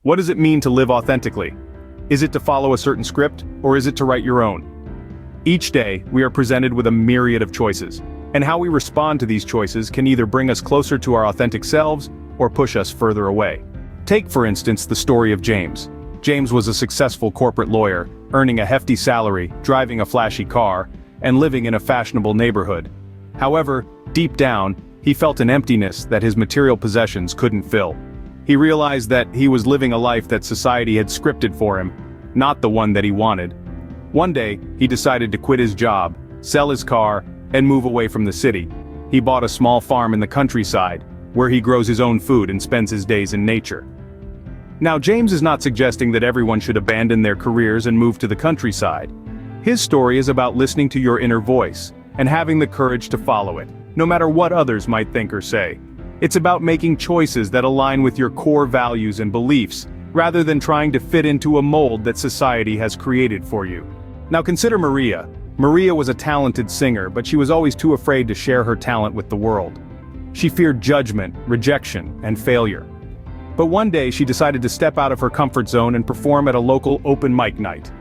What does it mean to live authentically? Is it to follow a certain script, or is it to write your own? Each day, we are presented with a myriad of choices, and how we respond to these choices can either bring us closer to our authentic selves or push us further away. Take, for instance, the story of James. James was a successful corporate lawyer, earning a hefty salary, driving a flashy car, and living in a fashionable neighborhood. However, deep down, he felt an emptiness that his material possessions couldn't fill. He realized that he was living a life that society had scripted for him, not the one that he wanted. One day, he decided to quit his job, sell his car, and move away from the city. He bought a small farm in the countryside, where he grows his own food and spends his days in nature. Now, James is not suggesting that everyone should abandon their careers and move to the countryside. His story is about listening to your inner voice, and having the courage to follow it, no matter what others might think or say. It's about making choices that align with your core values and beliefs, rather than trying to fit into a mold that society has created for you. Now consider Maria. Maria was a talented singer, but she was always too afraid to share her talent with the world. She feared judgment, rejection, and failure. But one day she decided to step out of her comfort zone and perform at a local open mic night.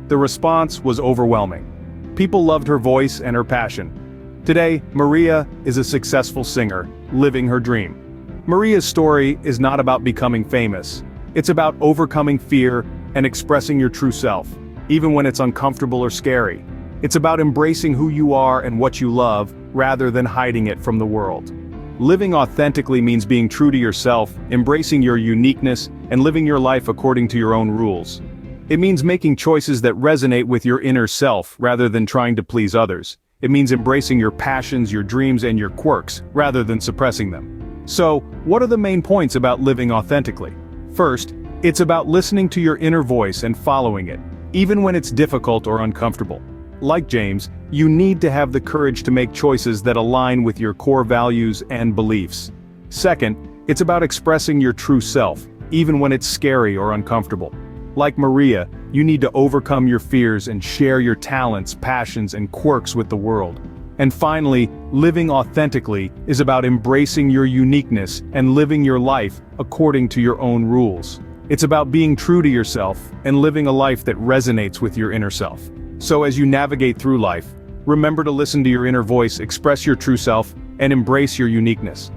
The response was overwhelming. People loved her voice and her passion. Today, Maria is a successful singer, living her dream. Maria's story is not about becoming famous. It's about overcoming fear and expressing your true self, even when it's uncomfortable or scary. It's about embracing who you are and what you love, rather than hiding it from the world. Living authentically means being true to yourself, embracing your uniqueness, and living your life according to your own rules. It means making choices that resonate with your inner self, rather than trying to please others. It means embracing your passions, your dreams, and your quirks, rather than suppressing them. So, what are the main points about living authentically? First, it's about listening to your inner voice and following it, even when it's difficult or uncomfortable. Like James, you need to have the courage to make choices that align with your core values and beliefs. Second, it's about expressing your true self, even when it's scary or uncomfortable. Like Maria, you need to overcome your fears and share your talents, passions, and quirks with the world. And finally, living authentically is about embracing your uniqueness and living your life according to your own rules. It's about being true to yourself and living a life that resonates with your inner self. So as you navigate through life, remember to listen to your inner voice, express your true self, and embrace your uniqueness.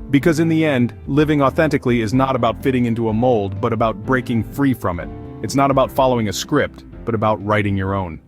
Because in the end, living authentically is not about fitting into a mold, but about breaking free from it. It's not about following a script, but about writing your own.